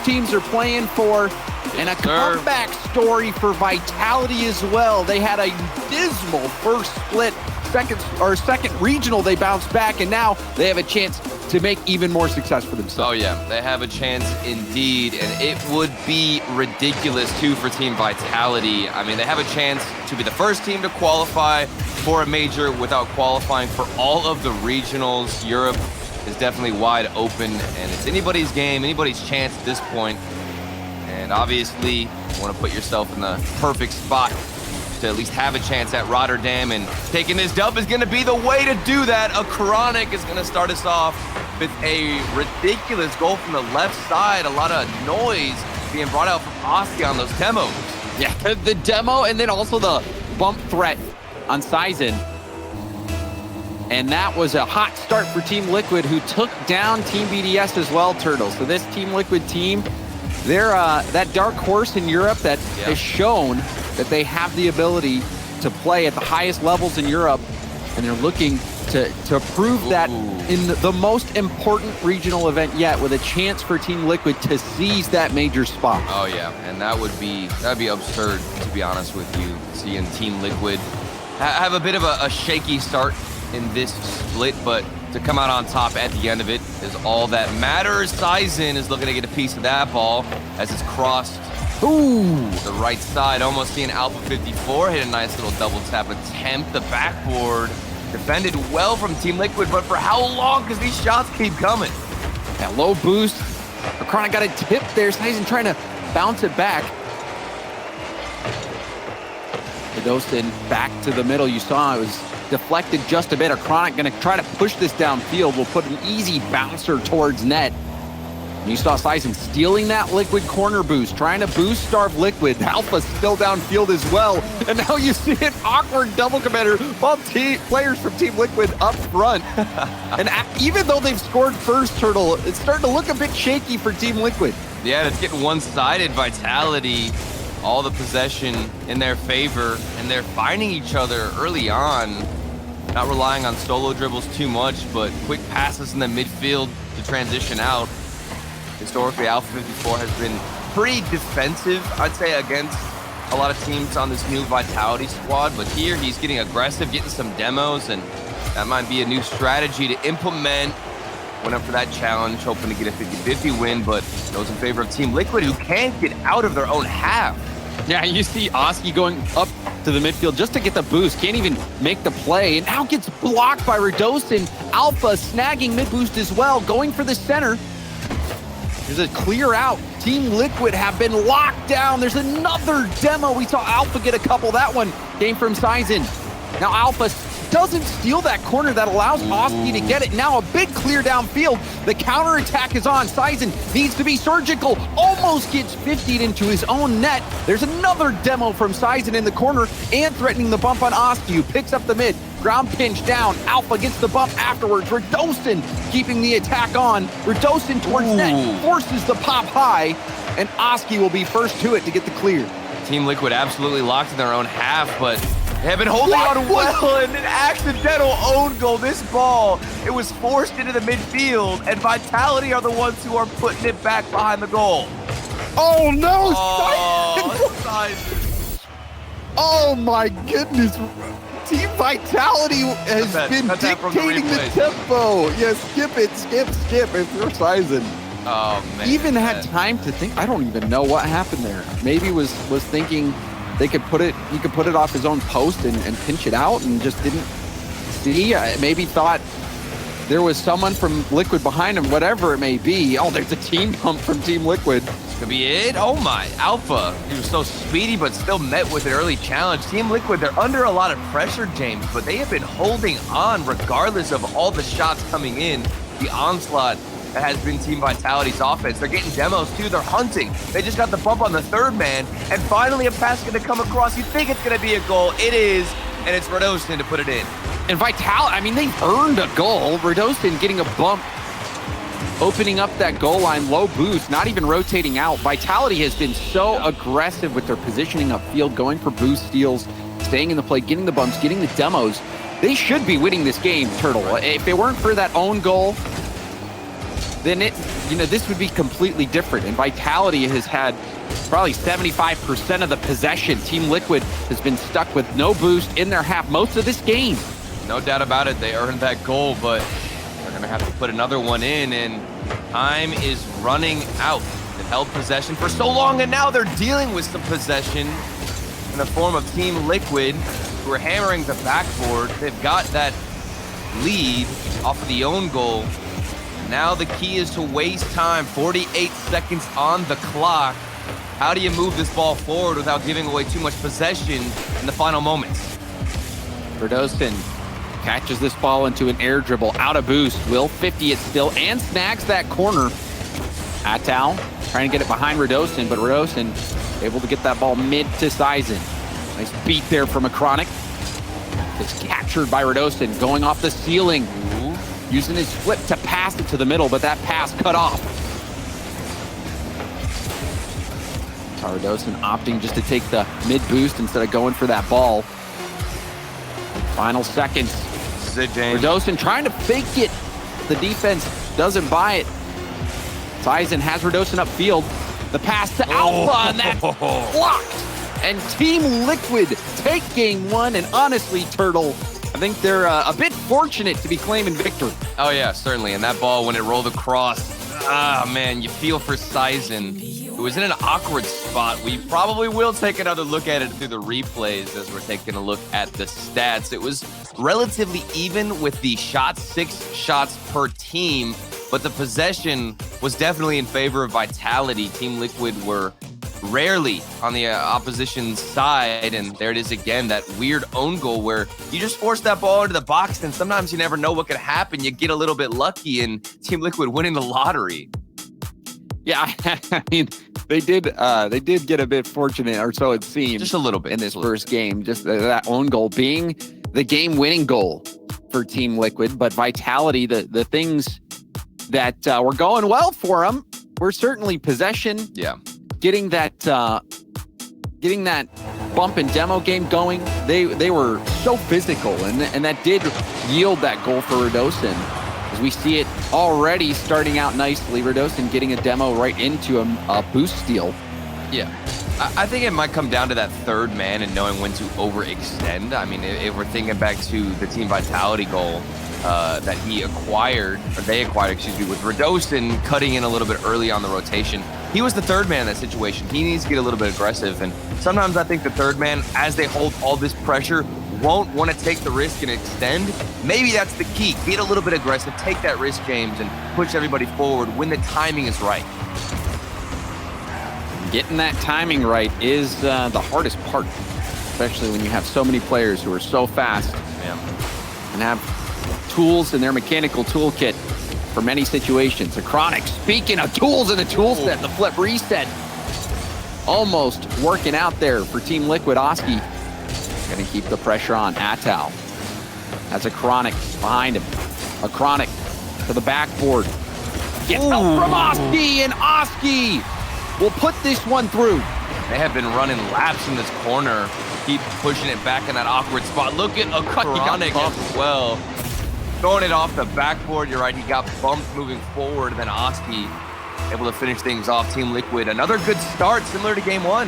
teams are playing for. And a comeback story for Vitality as well. They had a dismal first split, second regional, they bounced back, and now they have a chance to make even more success for themselves. Oh yeah, they have a chance indeed, and it would be ridiculous too for Team Vitality. I mean, they have a chance to be the first team to qualify for a major without qualifying for all of the regionals. Europe is definitely wide open, and it's anybody's game, anybody's chance at this point. And obviously, you want to put yourself in the perfect spot to at least have a chance at Rotterdam, and taking this dub is going to be the way to do that. A Chronic is going to start us off with a ridiculous goal from the left side. A lot of noise being brought out from Oski on those demos. Yeah, the demo and then also the bump threat on Sizen. And that was a hot start for Team Liquid, who took down Team BDS as well, Turtle. So this Team Liquid team, they're that dark horse in Europe that has shown that they have the ability to play at the highest levels in Europe, and they're looking to prove that in the most important regional event yet, with a chance for Team Liquid to seize that major spot. Oh yeah, and that would be absurd, to be honest with you, seeing Team Liquid have a bit of a shaky start in this split, but to come out on top at the end of it is all that matters. Sizen is looking to get a piece of that ball as it's crossed the right side. Almost seeing Alpha 54 hit a nice little double tap attempt. The backboard defended well from Team Liquid, but for how long? Because these shots keep coming. That low boost. Chronic got a tip there. Sizen trying to bounce it back. Redostin back to the middle. You saw it was deflected just a bit. Chronic going to try to push this downfield. Will put an easy bouncer towards net. And you saw Sizen stealing that Liquid corner boost, trying to boost starve Liquid. Alpha still downfield as well. And now you see an awkward double commander while players from Team Liquid up front. And even though they've scored first, Turtle, it's starting to look a bit shaky for Team Liquid. Yeah, it's getting one-sided. Vitality, all the possession in their favor, and they're finding each other early on. Not relying on solo dribbles too much, but quick passes in the midfield to transition out. Historically, Alpha 54 has been pretty defensive, I'd say, against a lot of teams on this new Vitality squad. But here, he's getting aggressive, getting some demos, and that might be a new strategy to implement. Went up for that challenge, hoping to get a 50-50 win, but goes in favor of Team Liquid, who can't get out of their own half. Yeah, you see Oski going up to the midfield just to get the boost. Can't even make the play, and now gets blocked by Redostin. Alpha snagging mid boost as well, going for the center. There's a clear out. Team Liquid have been locked down. There's another demo. We saw Alpha get a couple. That one came from Sizen. Now Alpha doesn't steal that corner that allows Oski to get it. Now a big clear downfield. The counter attack is on. Sizen needs to be surgical. Almost gets 50'd into his own net. There's another demo from Sizen in the corner and threatening the bump on Oski, who picks up the mid. Ground pinch down. Alpha gets the bump afterwards. Redostin keeping the attack on. Redostin towards net, forces the pop high, and Oski will be first to it to get the clear. Team Liquid absolutely locked in their own half, but they have been holding on well, and an accidental own goal. This ball, it was forced into the midfield, and Vitality are the ones who are putting it back behind the goal. Oh no! Sizen. Oh my goodness! Team Vitality has been dictating the tempo. Yeah, skip it, skip if you're Sizen. Oh man! Even had time to think. I don't even know what happened there. Maybe was thinking they could put it. He could put it off his own post and pinch it out, and just didn't see. Maybe thought there was someone from Liquid behind him. Whatever it may be. Oh, there's a team bump from Team Liquid. This could be it. Oh my! Alpha. He was so speedy, but still met with an early challenge. Team Liquid, they're under a lot of pressure, James, but they have been holding on regardless of all the shots coming in. The onslaught that has been Team Vitality's offense. They're getting demos too. They're hunting. They just got the bump on the third man, and finally a pass is going to come across. You think it's going to be a goal. It is, and it's Redostin to put it in. And Vitality, I mean, they've earned a goal. Redostin getting a bump, opening up that goal line, low boost, not even rotating out. Vitality has been so aggressive with their positioning upfield, going for boost steals, staying in the play, getting the bumps, getting the demos. They should be winning this game, Turtle. If it weren't for that own goal, then this would be completely different. And Vitality has had probably 75% of the possession. Team Liquid has been stuck with no boost in their half most of this game. No doubt about it. They earned that goal, but they're going to have to put another one in, and time is running out. They've held possession for so long, and now they're dealing with some possession in the form of Team Liquid, who are hammering the backboard. They've got that lead off of the own goal. Now the key is to waste time. 48 seconds on the clock. How do you move this ball forward without giving away too much possession in the final moments? Verdostin catches this ball into an air dribble, out of boost, will 50 it still, and snags that corner. Atal trying to get it behind Verdostin, but Verdostin able to get that ball mid to Sizen. Nice beat there from Acronic. It's captured by Verdostin, going off the ceiling, using his flip to pass it to the middle, but that pass cut off. Verdostin opting just to take the mid boost instead of going for that ball. Final seconds. This is it, James. Verdostin trying to fake it. The defense doesn't buy it. Sizen has Verdostin upfield. The pass to Alpha, and that's blocked. And Team Liquid take game one, and honestly, Turtle, I think they're a bit fortunate to be claiming victory. Oh yeah, certainly. And that ball, when it rolled across, man, you feel for Sizen. It was in an awkward spot. We probably will take another look at it through the replays as we're taking a look at the stats. It was relatively even with the shots, 6 shots per team, but the possession was definitely in favor of Vitality. Team Liquid were rarely on the opposition's side, and there it is again, that weird own goal where you just force that ball into the box, and sometimes you never know what could happen. You get a little bit lucky, and Team Liquid winning the lottery. Yeah, I mean, they did get a bit fortunate, or so it seemed. Just a little bit. In this first game, just that own goal being the game-winning goal for Team Liquid. But Vitality, the things that were going well for them were certainly possession. Yeah. Getting that bump and demo game going. They were so physical, and that did yield that goal for Verdostin. As we see it already starting out nicely, Verdostin getting a demo right into a boost steal. Yeah, I think it might come down to that third man and knowing when to overextend. I mean, if we're thinking back to the Team Vitality goal that they acquired, excuse me, with Verdostin cutting in a little bit early on the rotation. He was the third man in that situation. He needs to get a little bit aggressive, and sometimes I think the third man, as they hold all this pressure, won't want to take the risk and extend. Maybe that's the key. Get a little bit aggressive, take that risk, James, and push everybody forward when the timing is right. Getting that timing right is the hardest part, especially when you have so many players who are so fast and have tools in their mechanical toolkit for many situations. Acronic, speaking of tools in the tool set, the flip reset almost working out there for Team Liquid. Oski going to keep the pressure on. Atal has Acronic behind him. Acronic to the backboard. Gets help from Oski, and Oski will put this one through. They have been running laps in this corner. Keep pushing it back in that awkward spot. Look at Acronic as well. Throwing it off the backboard. You're right, he got bumped moving forward, and then Oski able to finish things off. Team Liquid, another good start, similar to game one.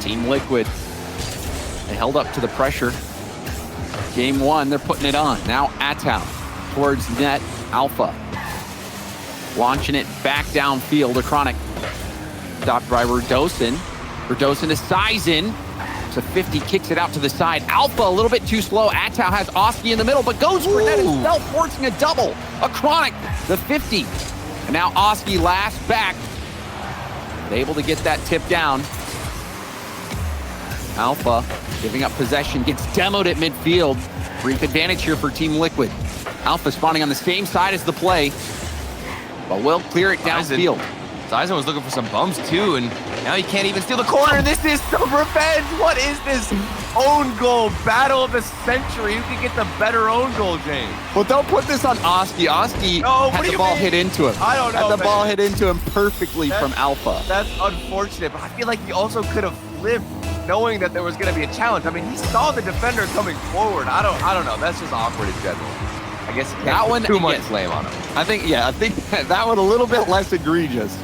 Team Liquid, they held up to the pressure. Game one, they're putting it on. Now Atal towards net. Alpha launching it back downfield. Acronic stopped by Verdostin. Verdostin to Sizen. So 50 kicks it out to the side. Alpha a little bit too slow. Atal has Oski in the middle, but goes for net himself, forcing a double. Acronic, the 50. And now Oski last back. Able to get that tip down. Alpha giving up possession, gets demoed at midfield. Brief advantage here for Team Liquid. Alpha spawning on the same side as the play, but will clear it downfield. Sizen was looking for some bumps too, and now he can't even steal the corner. This is some revenge. What is this own goal battle of the century? Who can get the better own goal, James? Well, don't put this on Oski. Oski had the ball hit into him. I don't know, Had the ball hit into him perfectly from Alpha. That's unfortunate, but I feel like he also could have flipped knowing that there was going to be a challenge. I mean, he saw the defender coming forward. I don't know. That's just awkward in general. I guess that one too much blame on him. I think that one a little bit less egregious.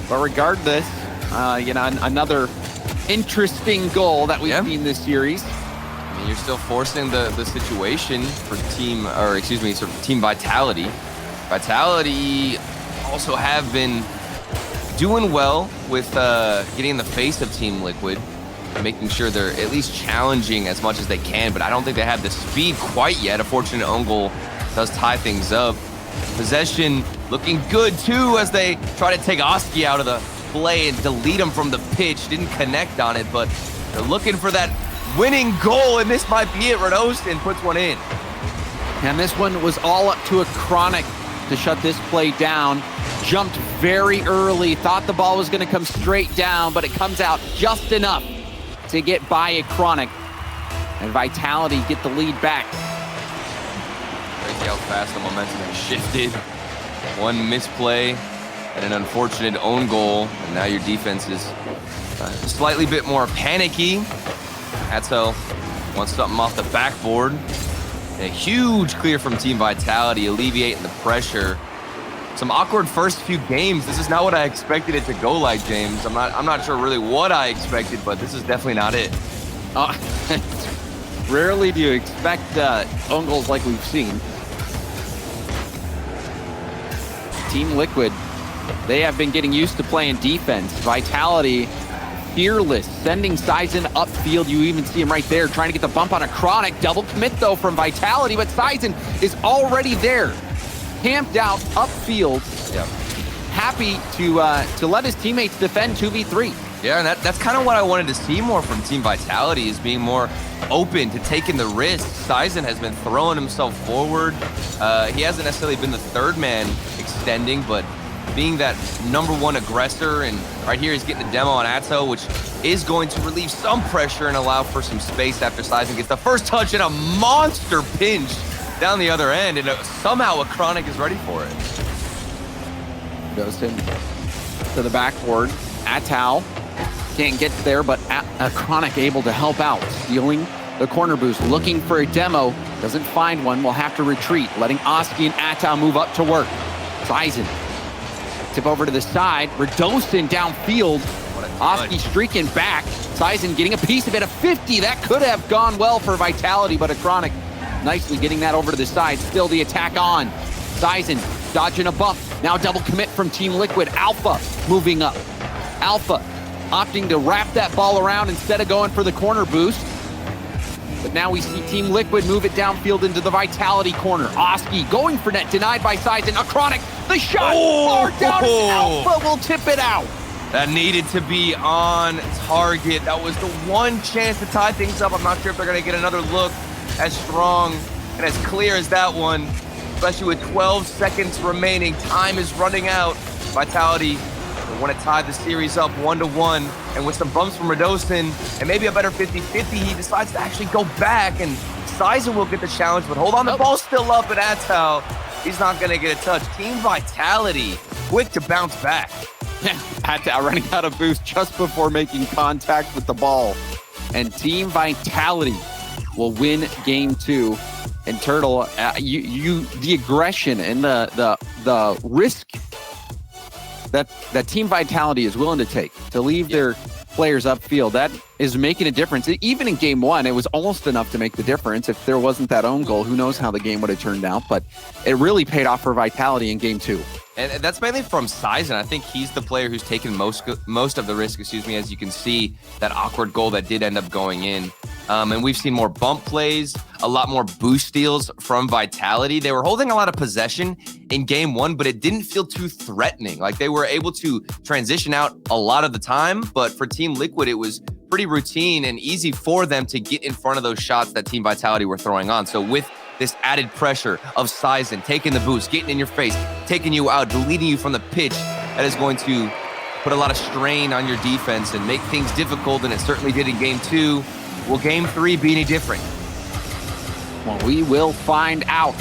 But regardless, another interesting goal that we've seen this series. I mean, you're still forcing the situation for Team Vitality. Vitality also have been doing well with getting in the face of Team Liquid, making sure they're at least challenging as much as they can, but I don't think they have the speed quite yet. A fortunate own goal does tie things up. Possession looking good too as they try to take Oski out of the play and delete him from the pitch. Didn't connect on it, but they're looking for that winning goal, and this might be it. Radostin puts one in. And this one was all up to a Chronic to shut this play down. Jumped very early, thought the ball was going to come straight down, but it comes out just enough to get by a Chronic. And Vitality get the lead back. Crazy how fast the momentum has shifted. One misplay and an unfortunate own goal, and now your defense is slightly bit more panicky. Atso wants something off the backboard. A huge clear from Team Vitality, alleviating the pressure. Some awkward first few games. This is not what I expected it to go like, James. I'm not sure really what I expected, but this is definitely not it. Rarely do you expect own goals like we've seen. Team Liquid, they have been getting used to playing defense. Vitality, fearless, sending Sizen upfield. You even see him right there trying to get the bump on a Chronic. Double commit though from Vitality, but Sizen is already there. Camped out upfield. Yep. Happy to let his teammates defend 2v3. Yeah, and that's kind of what I wanted to see more from Team Vitality, is being more open to taking the risk. Sizen has been throwing himself forward. He hasn't necessarily been the third man extending, but being that #1 aggressor, and right here he's getting the demo on Atso, which is going to relieve some pressure and allow for some space after Sizen gets the first touch and a monster pinch down the other end, and somehow a Chronic is ready for it. Goes in to the backboard. Atao can't get there, but a Chronic able to help out, stealing the corner boost, looking for a demo, doesn't find one, will have to retreat, letting Oski and Atao move up to work. Sizen, tip over to the side, Radostin downfield, Oski streaking back, Sizen getting a piece of it, a 50, that could have gone well for Vitality, but a Chronic nicely getting that over to the side, still the attack on. Sizen dodging a bump, now double commit from Team Liquid, Alpha moving up. Alpha opting to wrap that ball around instead of going for the corner boost. But now we see Team Liquid move it downfield into the Vitality corner. Oski going for net, denied by Sizen. A Chronic, the shot, far down, and Alpha will tip it out. That needed to be on target. That was the one chance to tie things up. I'm not sure if they're going to get another look as strong and as clear as that one, especially with 12 seconds remaining. Time is running out. Vitality want to tie the series up 1-1, and with some bumps from Radostin and maybe a better 50-50, he decides to actually go back, and Sizen will get the challenge, but hold on, the ball's still up, and Atao, he's not going to get a touch. Team Vitality, quick to bounce back. Atao running out of boost just before making contact with the ball, and Team Vitality will win game 2. And Turtle, the aggression and the risk that Team Vitality is willing to take to leave their players upfield, that is making a difference. Even in game 1, it was almost enough to make the difference. If there wasn't that own goal, who knows how the game would have turned out, but it really paid off for Vitality in game 2. And that's mainly from Sizen. I think he's the player who's taken most of the risk, as you can see, that awkward goal that did end up going in. And we've seen more bump plays, a lot more boost steals from Vitality. They were holding a lot of possession in game 1, but it didn't feel too threatening. Like, they were able to transition out a lot of the time, but for Team Liquid, it was pretty routine and easy for them to get in front of those shots that Team Vitality were throwing on. So with this added pressure of Sizen taking the boost, getting in your face, taking you out, deleting you from the pitch, that is going to put a lot of strain on your defense and make things difficult, and it certainly did in game 2. Will game 3 be any different? Well, we will find out.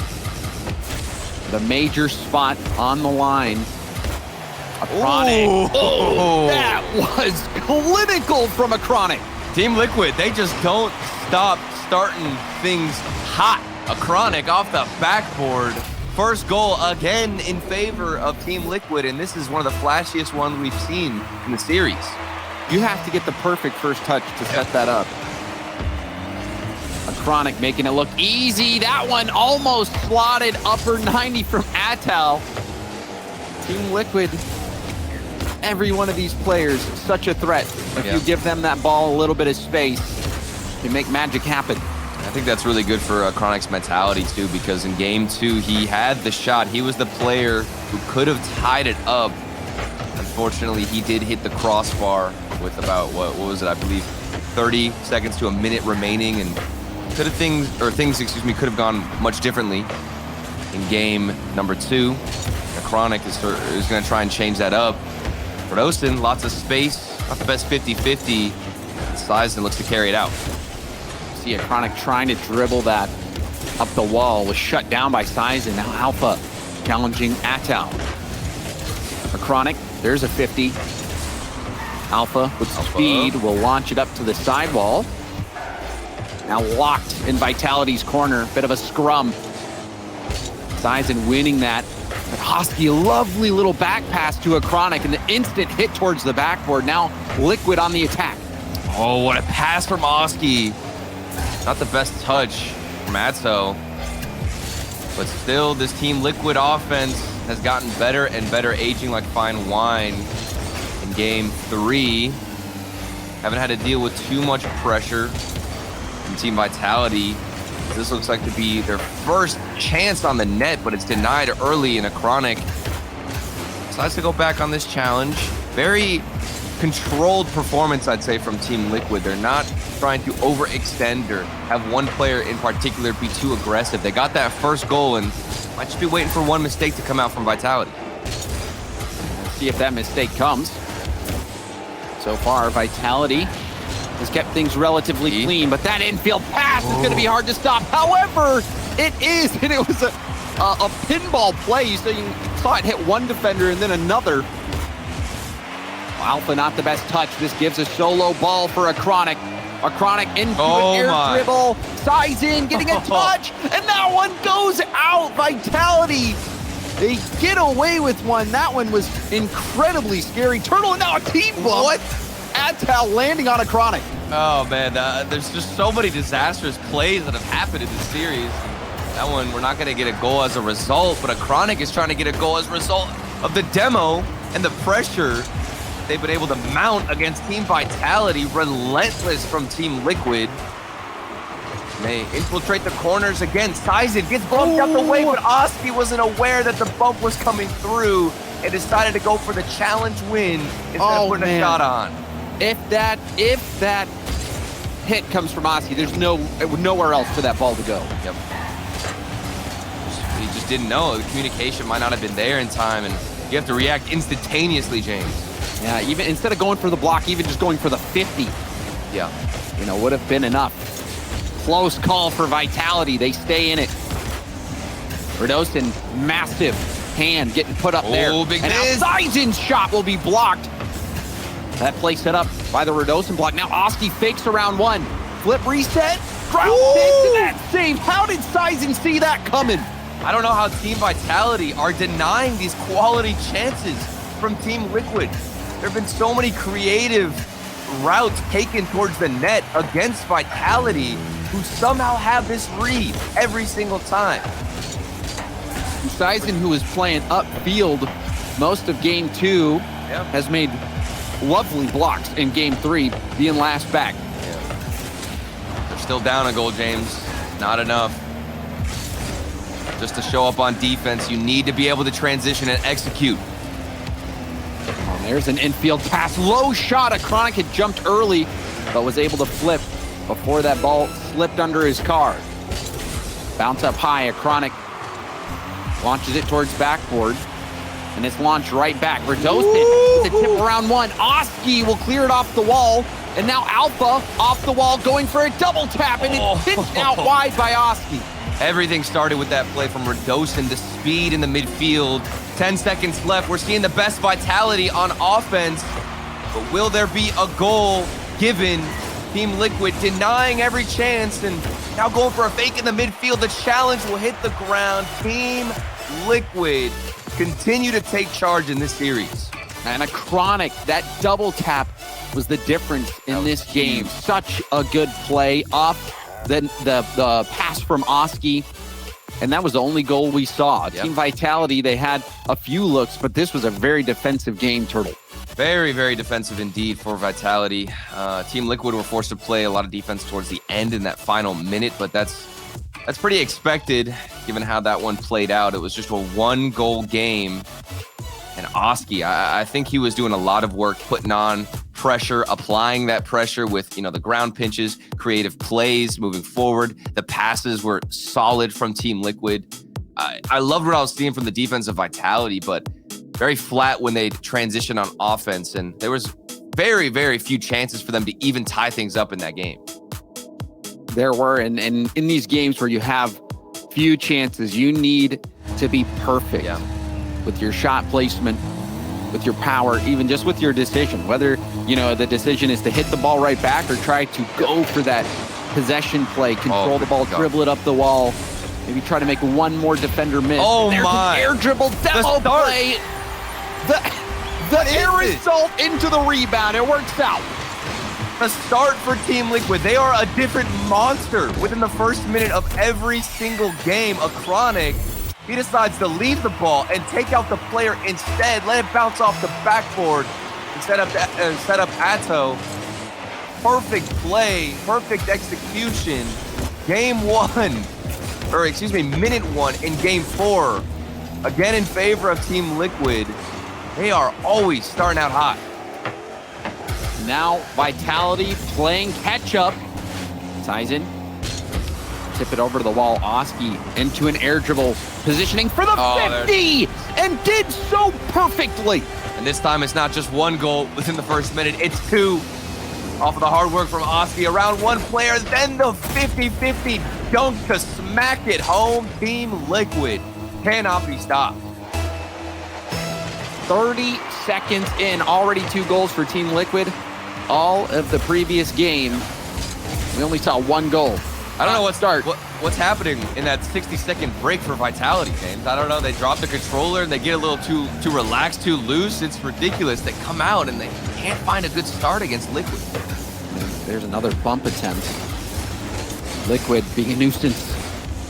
The major spot on the line. A Chronic. Oh, that was clinical from a Chronic. Team Liquid, they just don't stop starting things hot. A Chronic off the backboard. First goal again in favor of Team Liquid, and this is one of the flashiest ones we've seen in the series. You have to get the perfect first touch to set that up. A Chronic making it look easy. That one almost slotted upper 90 from Atal. Team Liquid, every one of these players, such a threat. If you give them that ball a little bit of space, you make magic happen. I think that's really good for Chronic's mentality too, because in game 2, he had the shot. He was the player who could have tied it up. Unfortunately, he did hit the crossbar with about, what was it, I believe 30 seconds to a minute remaining, and things could have gone much differently in game number 2. The Chronic is going to try and change that up. For Austin, lots of space, not the best 50-50. Sizen looks to carry it out. See a Chronic trying to dribble that up the wall, was shut down by Sizen. Now Alpha challenging Atal. A Chronic, there's a 50. Alpha with speed will launch it up to the sidewall. Now locked in Vitality's corner, bit of a scrum. Sizen winning that. But Hosky, a lovely little back pass to a Chronic, and the instant hit towards the backboard. Now Liquid on the attack. Oh, what a pass from Oski. Not the best touch from Atso. But still, this Team Liquid offense has gotten better and better, aging like fine wine in game 3. Haven't had to deal with too much pressure from Team Vitality. This looks like to be their first chance on the net, but it's denied early, and a Chronic decides to go back on this challenge. Very controlled performance, I'd say, from Team Liquid. They're not trying to overextend or have one player in particular be too aggressive. They got that first goal and might just be waiting for one mistake to come out from Vitality. See if that mistake comes. So far, Vitality has kept things relatively clean, but that infield pass is going to be hard to stop. However, it is, and it was a pinball play. So you saw it hit one defender and then another. Alpha not the best touch. This gives a solo ball for a Chronic. A Chronic into an air dribble. Sizen getting a touch, and that one goes out. Vitality, they get away with one. That one was incredibly scary. Turtle, and now a team bump. What? Atal landing on a Chronic. Oh man, there's just so many disastrous plays that have happened in this series. That one, we're not going to get a goal as a result, but a Chronic is trying to get a goal as a result of the demo and the pressure they've been able to mount against Team Vitality. Relentless from Team Liquid. They infiltrate the corners again. Sizen gets bumped out the way, but Oski wasn't aware that the bump was coming through and decided to go for the challenge win instead of putting a shot on. If that hit comes from Oski, there's nowhere else for that ball to go. Yep. He just didn't know. The communication might not have been there in time, and you have to react instantaneously, James. Yeah, even instead of going for the block, even just going for the 50. Yeah. Would have been enough. Close call for Vitality. They stay in it. Redostin, massive hand getting put up there. Big and now Sizen's shot will be blocked. That play set up by the Redostin block. Now Oski fakes around one. Flip reset. Ground into that save. How did Sizen see that coming? I don't know how Team Vitality are denying these quality chances from Team Liquid. There have been so many creative routes taken towards the net against Vitality, who somehow have this read every single time. Sizen, who was playing upfield most of game 2, has made lovely blocks in game 3, being last back. They're still down a goal, James. Not enough. Just to show up on defense, you need to be able to transition and execute. There's an infield pass. Low shot. A Chronic had jumped early, but was able to flip before that ball slipped under his car. Bounce up high. A Chronic launches it towards backboard, and it's launched right back. Redostin with a tip around one. Oski will clear it off the wall, and now Alpha off the wall going for a double tap, and it's pitched out wide by Oski. Everything started with that play from Redostin, the speed in the midfield. 10 seconds left. We're seeing the best Vitality on offense, but will there be a goal given? Team Liquid denying every chance, and Now going for a fake in the midfield. The challenge will hit the ground. Team Liquid continue to take charge in this series. And a chronic, that double tap was the difference in this game. Such a good play off the pass from Oski. And that was the only goal we saw. Team Vitality, they had a few looks, but this was a very defensive game, Turtle. Very, very defensive indeed for Vitality. Team Liquid were forced to play a lot of defense towards the end in that final minute, but that's pretty expected given how that one played out. It was just a one-goal game. And Oski, I think he was doing a lot of work putting on pressure, applying that pressure with, the ground pinches, creative plays moving forward. The passes were solid from Team Liquid. I loved what I was seeing from the defense of Vitality, but very flat when they transitioned on offense. And there was very, very few chances for them to even tie things up in that game. There were, and in these games where you have few chances, you need to be perfect. With your shot placement, with your power, even just with your decision, whether, the decision is to hit the ball right back or try to go for that possession play, control the ball, dribble it up the wall, maybe try to make one more defender miss. There's an air dribble demo play. The air result into the rebound. It works out. The start for Team Liquid. They are a different monster within the first minute of every single game. A chronic. He decides to leave the ball and take out the player instead. Let it bounce off the backboard and set up Atto. Perfect play, perfect execution. Minute 1 in game 4. Again in favor of Team Liquid. They are always starting out hot. Now Vitality playing catch up. Tyson. Tip it over to the wall. Oski into an air dribble, positioning for the 50, and did so perfectly. And this time it's not just one goal within the first minute, it's 2. Off of the hard work from Oski, around one player, then the 50-50 dunk to smack it home. Team Liquid cannot be stopped. 30 seconds in, already 2 goals for Team Liquid. All of the previous game, we only saw 1 goal. I don't know what's happening in that 60-second break for Vitality, James. I don't know. They drop the controller and they get a little too relaxed, too loose. It's ridiculous. They come out and they can't find a good start against Liquid. There's another bump attempt. Liquid being a nuisance.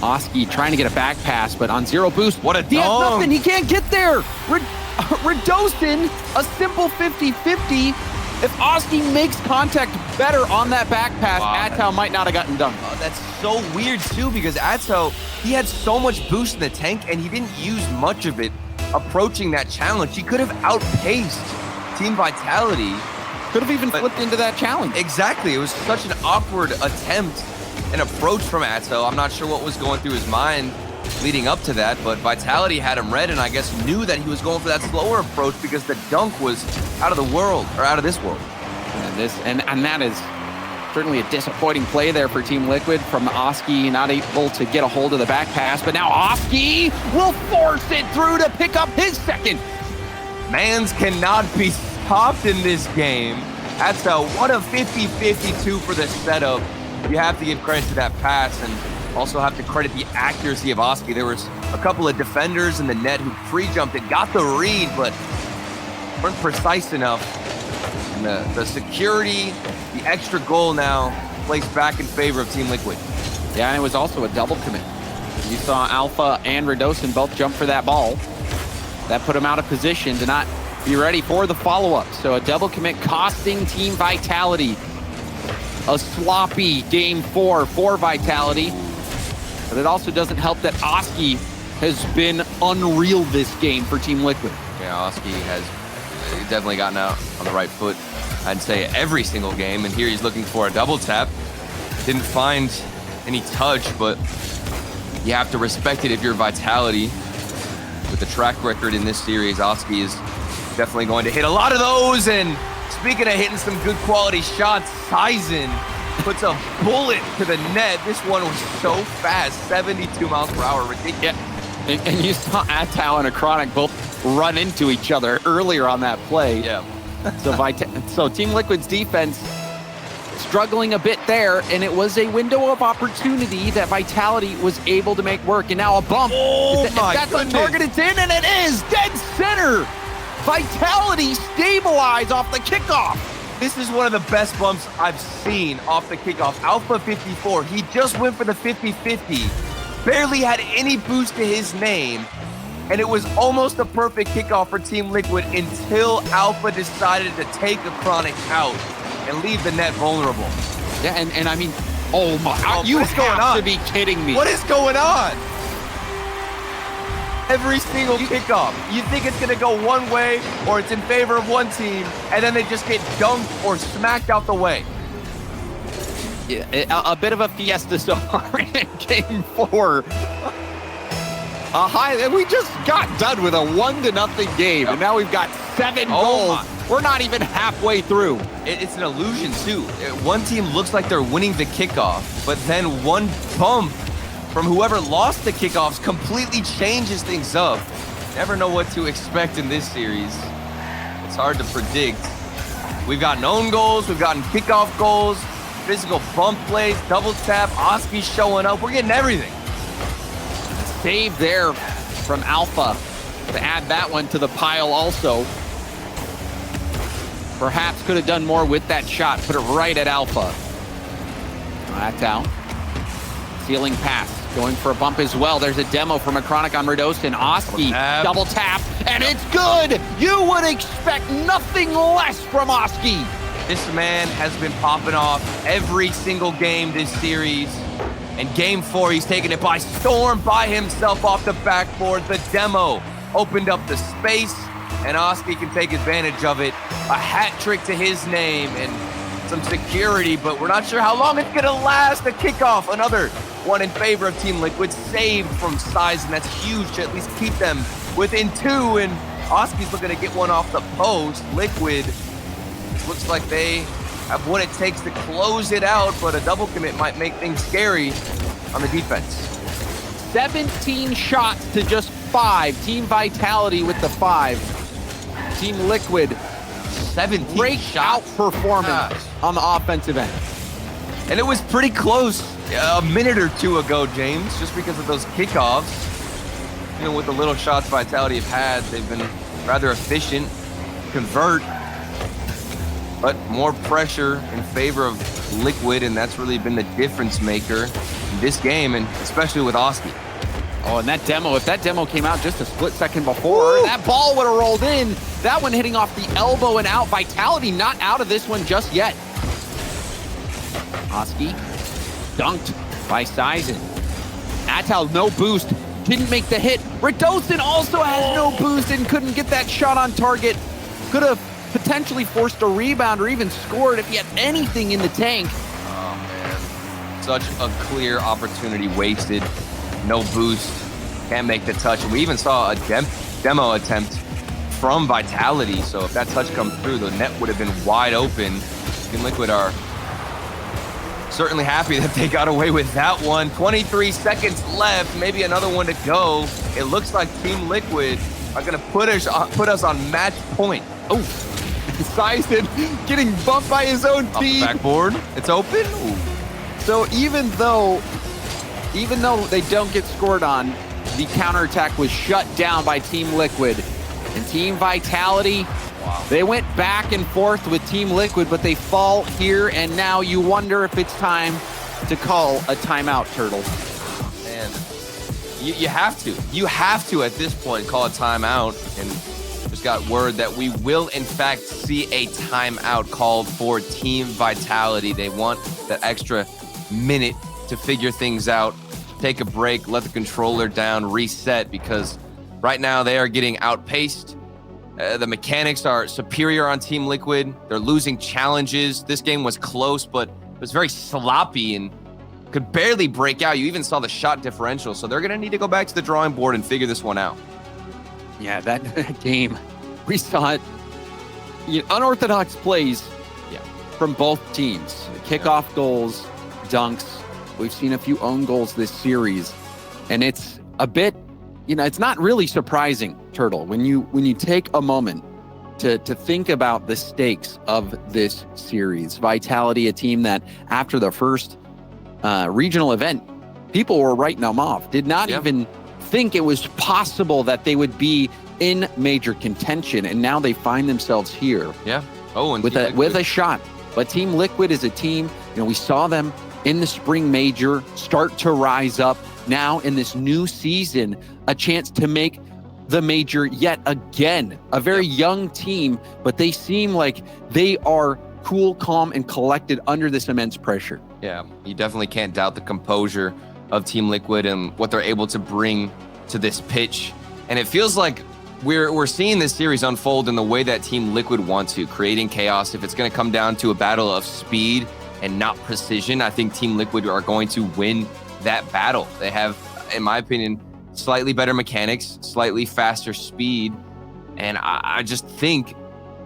Oski trying to get a back pass, but on 0 boost. What a dunk. He has nothing. He can't get there. Redostin, a simple 50-50. If Oski makes contact better on that back pass, Atto might not have gotten done. That's so weird, too, because Atto, he had so much boost in the tank, and he didn't use much of it approaching that challenge. He could have outpaced Team Vitality. Could have even flipped into that challenge. Exactly. It was such an awkward attempt and approach from Atto. I'm not sure what was going through his mind leading up to that, but Vitality had him read and I guess knew that he was going for that slower approach because the dunk was out of this world. And that is certainly a disappointing play there for Team Liquid from Oski, not able to get a hold of the back pass, but now Oski will force it through to pick up his second. Mans cannot be stopped in this game. What a 50-52 for the setup. You have to give credit to that pass and also have to credit the accuracy of Oski. There was a couple of defenders in the net who pre-jumped it, got the read, but weren't precise enough. And the security, the extra goal now placed back in favor of Team Liquid. Yeah, and it was also a double commit. You saw Alpha and Redostin both jump for that ball. That put them out of position to not be ready for the follow-up. So a double commit costing Team Vitality. A sloppy game 4 for Vitality. But it also doesn't help that Oski has been unreal this game for Team Liquid. Yeah, Oski has definitely gotten out on the right foot, I'd say, every single game. And here he's looking for a double tap. Didn't find any touch, but you have to respect it if you're Vitality. With the track record in this series, Oski is definitely going to hit a lot of those. And speaking of hitting some good quality shots, Tyson puts a bullet to the net. This one was so fast, 72 miles per hour, ridiculous. Yeah. And you saw Atto and a Chronic both run into each other earlier on that play. Yeah. So Team Liquid's defense struggling a bit there, and it was a window of opportunity that Vitality was able to make work. And now a bump. Oh, if that's on target, it's in, and it is dead center. Vitality stabilize off the kickoff. This is one of the best bumps I've seen off the kickoff. Alpha 54, he just went for the 50-50, barely had any boost to his name, and it was almost a perfect kickoff for Team Liquid until Alpha decided to take a Chronic out and leave the net vulnerable. Yeah, and I mean, oh my, you what's going on? To be kidding me. What is going on? Every single kickoff, you think it's gonna go one way or it's in favor of one team, and then they just get dunked or smacked out the way. Yeah, a bit of a fiesta so far in game 4. We just got done with a 1-0 game, and now we've got 7 goals. We're not even halfway through. It's an illusion too. One team looks like they're winning the kickoff, but then one bump from whoever lost the kickoffs completely changes things up. Never know what to expect in this series. It's hard to predict. We've gotten own goals, we've gotten kickoff goals, physical bump plays, double tap, Oski showing up. We're getting everything. Save there from Alpha to add that one to the pile also. Perhaps could have done more with that shot. Put it right at Alpha. That's out. Ceiling pass. Going for a bump as well. There's a demo from a Chronic on Redostin. Oski, double tap, and it's good! You would expect nothing less from Oski. This man has been popping off every single game this series. In game 4, he's taking it by storm by himself off the backboard. The demo opened up the space, and Oski can take advantage of it. A hat trick to his name and some security, but we're not sure how long it's gonna last. The kickoff, another one in favor of Team Liquid, saved from size, and that's huge to at least keep them within 2, and Oski's looking to get one off the post. Liquid, looks like they have what it takes to close it out, but a double commit might make things scary on the defense. 17 shots to just 5. Team Vitality with the 5. Team Liquid, 17 breakout performance on the offensive end. And it was pretty close a minute or 2 ago, James, just because of those kickoffs. You know, with the little shots Vitality have had, they've been rather efficient, convert, but more pressure in favor of Liquid, and that's really been the difference maker in this game, and especially with Oski. Oh, and that demo, if that demo came out just a split second before, that ball would have rolled in. That one hitting off the elbow and out. Vitality not out of this one just yet. Oski dunked by Sizen. Atal, no boost, didn't make the hit. Redostin also has no boost and couldn't get that shot on target. Could have potentially forced a rebound or even scored if he had anything in the tank. Oh, man. Such a clear opportunity wasted. No boost, can't make the touch. And we even saw a demo attempt from Vitality, so if that touch comes through, the net would have been wide open. Team Liquid are certainly happy that they got away with that one. 23 seconds left, maybe another one to go. It looks like Team Liquid are gonna put us on match point. Oh, Sizen getting bumped by his own Off team. the backboard, it's open. Ooh. So even though they don't get scored on, the counterattack was shut down by Team Liquid. And Team Vitality, they went back and forth with Team Liquid, but they fall here, and now you wonder if it's time to call a timeout, Turtle. Man, you have to. You have to, at this point, call a timeout. And just got word that we will, in fact, see a timeout called for Team Vitality. They want that extra minute to figure things out, take a break, let the controller down, reset, because right now they are getting outpaced. The mechanics are superior on Team Liquid. They're losing challenges. This game was close, but it was very sloppy and could barely break out. You even saw the shot differential, so they're going to need to go back to the drawing board and figure this one out. Yeah, that game, we saw it. Unorthodox plays from both teams. Kickoff goals, dunks. We've seen a few own goals this series, and it's a bit, it's not really surprising, Turtle, when you take a moment to think about the stakes of this series. Vitality, a team that after the first regional event, people were writing them off, did not even think it was possible that they would be in major contention, and now they find themselves here. Yeah. Oh, and with a shot. But Team Liquid is a team, we saw them in the spring major start to rise up. Now in this new season, a chance to make the major yet again. A very young team, but they seem like they are cool, calm, and collected under this immense pressure. Yeah, you definitely can't doubt the composure of Team Liquid and what they're able to bring to this pitch. And it feels like we're seeing this series unfold in the way that Team Liquid wants to, creating chaos. If it's going to come down to a battle of speed and not precision, I think Team Liquid are going to win that battle. They have, in my opinion, slightly better mechanics, slightly faster speed. And I just think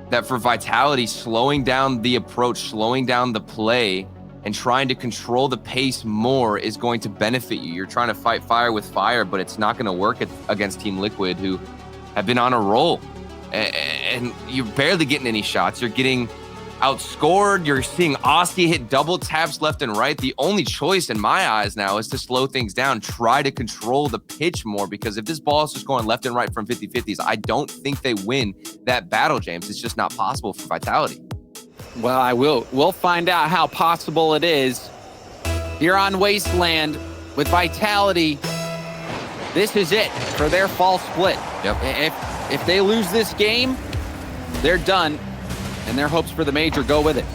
that for Vitality, slowing down the approach, slowing down the play, and trying to control the pace more is going to benefit you. You're trying to fight fire with fire, but it's not going to work against Team Liquid, who have been on a roll. And you're barely getting any shots. You're getting outscored. You're seeing Oski hit double taps left and right. The only choice in my eyes now is to slow things down, try to control the pitch more, because if this ball is just going left and right from 50-50s, I don't think they win that battle, James. It's just not possible for Vitality. Well, we'll find out how possible it is here on Wasteland with Vitality. This is it for their fall split. Yep. If they lose this game, they're done, and their hopes for the major go with it.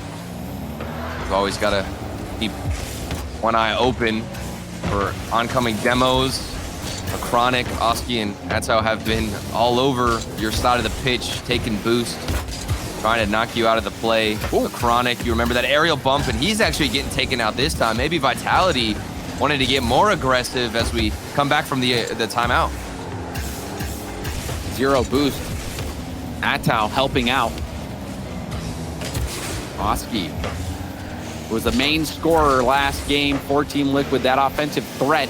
We've always got to keep one eye open for oncoming demos. Chronic, Oski, and Atao have been all over your side of the pitch, taking boost, trying to knock you out of the play. Chronic, you remember that aerial bump, and he's actually getting taken out this time. Maybe Vitality wanted to get more aggressive as we come back from the timeout. Zero boost. Atao helping out. Oski was the main scorer last game for Team Liquid, that offensive threat.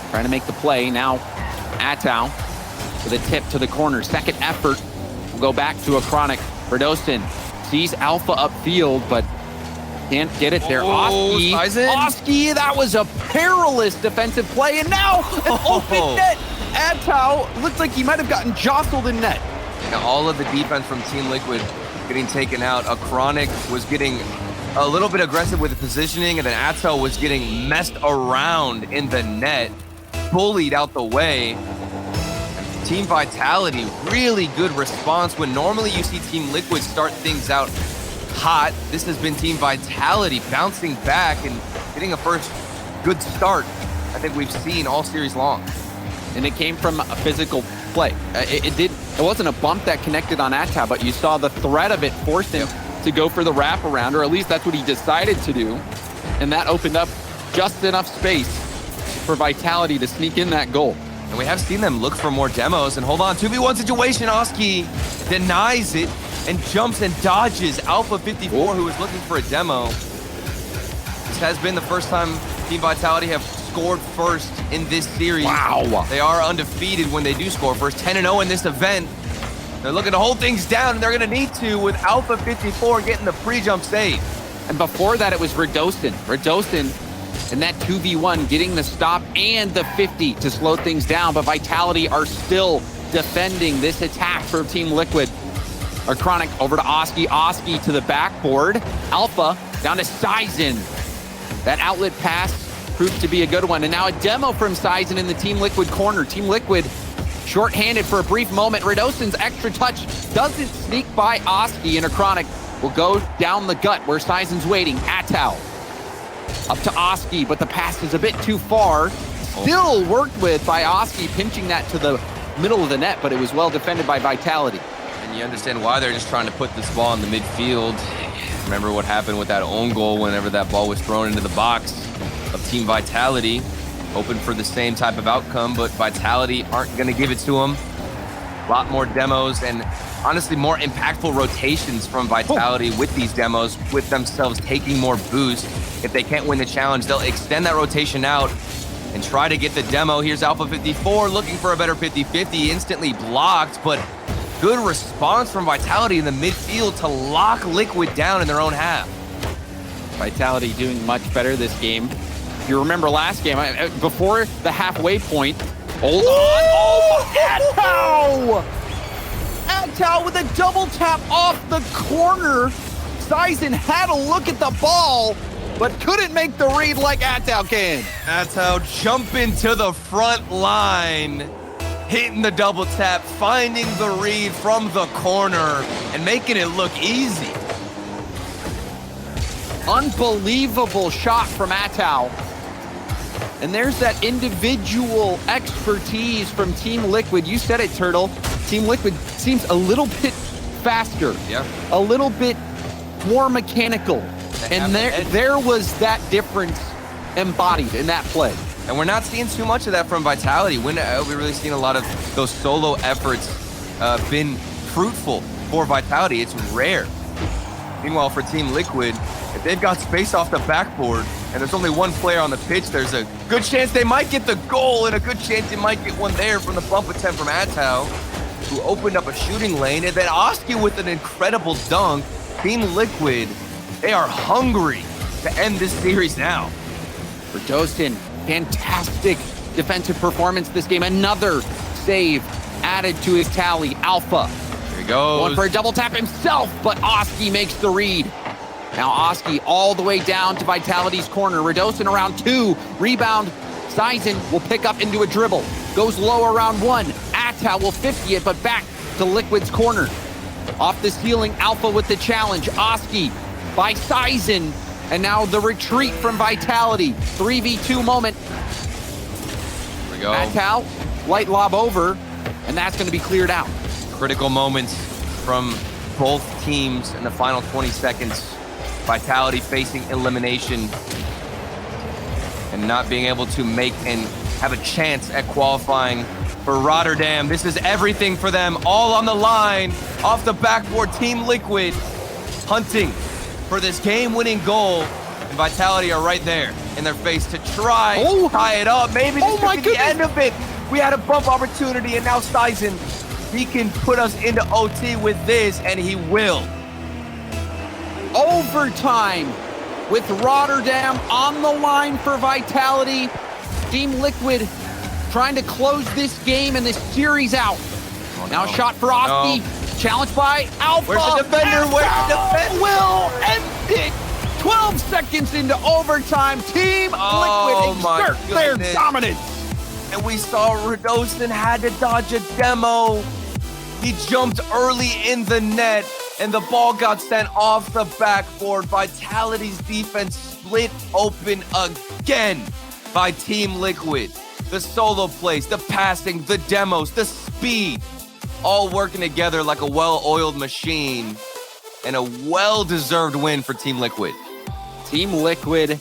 Trying to make the play. Now Atao with a tip to the corner. Second effort. We'll go back to a Chronic. Radosin sees Alpha upfield, but can't get it there. Oski, that was a perilous defensive play, and now an open net. Atao looked like he might have gotten jostled in net. Now all of the defense from Team Liquid getting taken out. A Chronic was getting a little bit aggressive with the positioning, and then Atao was getting messed around in the net, bullied out the way. Team Vitality, really good response when normally you see Team Liquid start things out hot. This has been Team Vitality bouncing back and getting a first good start I think we've seen all series long. And it came from a physical play. It wasn't a bump that connected on Atao, but you saw the threat of it forced him to go for the wraparound, or at least that's what he decided to do. And that opened up just enough space for Vitality to sneak in that goal. And we have seen them look for more demos. And hold on, 2v1 situation. Oski denies it and jumps and dodges Alpha 54, who is looking for a demo. This has been the first time Team Vitality have scored first in this series. Wow. They are undefeated when they do score first. 10-0 in this event. They're looking to hold things down, and they're going to need to with Alpha 54 getting the pre-jump save. And before that, it was Radosin. Radosin in that 2v1 getting the stop and the 50 to slow things down, but Vitality are still defending this attack for Team Liquid. Our Chronic over to Oski. Oski to the backboard. Alpha down to Sizen. That outlet pass proved to be a good one. And now a demo from Sizen in the Team Liquid corner. Team Liquid short-handed for a brief moment. Radosin's extra touch doesn't sneak by Oski, and a Chronic will go down the gut where Sizen's waiting. Atao up to Oski, but the pass is a bit too far. Still worked with by Oski, pinching that to the middle of the net, but it was well defended by Vitality. And you understand why they're just trying to put this ball in the midfield. Remember what happened with that own goal whenever that ball was thrown into the box of Team Vitality. Hoping for the same type of outcome, but Vitality aren't going to give it to them. A lot more demos and honestly more impactful rotations from Vitality with these demos, with themselves taking more boost. If they can't win the challenge, they'll extend that rotation out and try to get the demo. Here's Alpha 54 looking for a better 50-50, instantly blocked, but good response from Vitality in the midfield to lock Liquid down in their own half. Vitality doing much better this game. If you remember last game, before the halfway point, hold on. Oh, Atao with a double tap off the corner. Sizen had a look at the ball, but couldn't make the read like Atao can. Atao jumping to the front line, hitting the double tap, finding the read from the corner, and making it look easy. Unbelievable shot from Atao. And there's that individual expertise from Team Liquid. You said it, Turtle. Team Liquid seems a little bit faster, a little bit more mechanical. And there was that difference embodied in that play. And we're not seeing too much of that from Vitality. When have we really seen a lot of those solo efforts been fruitful for Vitality? It's rare. Meanwhile, for Team Liquid, if they've got space off the backboard and there's only one player on the pitch, there's a good chance they might get the goal and a good chance they might get one there from the bump attempt from Atao, who opened up a shooting lane. And then Oski with an incredible dunk. Team Liquid, they are hungry to end this series now. For Dostin, fantastic defensive performance this game. Another save added to his tally. Alpha. Here he goes. Going for a double tap himself, but Oski makes the read. Now Oski all the way down to Vitality's corner. Radosin around 2. Rebound. Sizen will pick up into a dribble. Goes low around 1. Atao will 50 it, but back to Liquid's corner. Off the ceiling, Alpha with the challenge. Oski by Sizen. And now the retreat from Vitality. 3v2 moment. Here we go. Atao, light lob over, and that's going to be cleared out. Critical moments from both teams in the final 20 seconds. Vitality facing elimination and not being able to make and have a chance at qualifying for Rotterdam. This is everything for them, all on the line. Off the backboard, Team Liquid hunting for this game-winning goal. And Vitality are right there in their face to try to tie it up. Maybe this could be the end of it. We had a bump opportunity, and now Sizen, he can put us into OT with this, and he will. Overtime with Rotterdam on the line for Vitality. Team Liquid trying to close this game and this series out. Now a shot for Oski. Challenged by Alpha. Where's the defender? Where's the defender? Will end it. 12 seconds into overtime. Team Liquid exert their dominance. And we saw Radosin had to dodge a demo. He jumped early in the net, and the ball got sent off the backboard. Vitality's defense split open again by Team Liquid. The solo plays, the passing, the demos, the speed, all working together like a well-oiled machine, and a well-deserved win for Team Liquid. Team Liquid,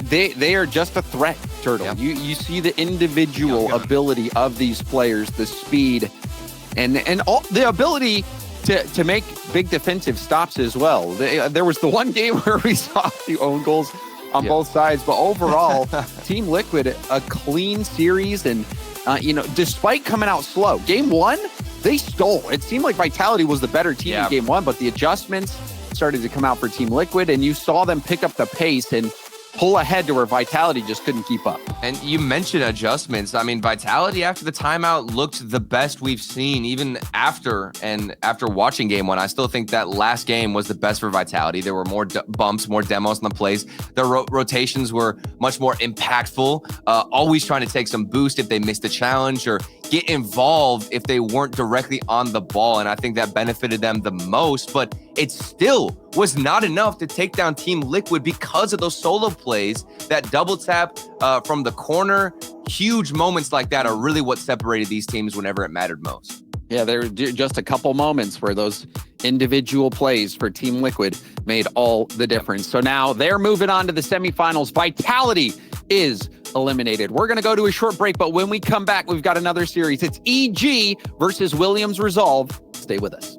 they are just a threat, Turtle. Yep. You see the individual ability of these players, the speed, and all, the ability to make big defensive stops as well. There was the one game where we saw the own goals on both sides, but overall, Team Liquid, a clean series, and despite coming out slow, game 1, they stole. It seemed like Vitality was the better team in game 1, but the adjustments started to come out for Team Liquid, and you saw them pick up the pace and pull ahead to where Vitality just couldn't keep up. And you mentioned adjustments. I mean, Vitality after the timeout looked the best we've seen, even after watching game 1. I still think that last game was the best for Vitality. There were more bumps, more demos on the plays. The rotations were much more impactful, always trying to take some boost if they missed a challenge or get involved if they weren't directly on the ball. And I think that benefited them the most, but it still was not enough to take down Team Liquid because of those solo plays, that double tap from the corner. Huge moments like that are really what separated these teams whenever it mattered most. Yeah, there were just a couple moments where those individual plays for Team Liquid made all the difference. So now they're moving on to the semifinals. Vitality is eliminated. We're going to go to a short break, but when we come back, we've got another series. It's EG versus Williams Resolve. Stay with us.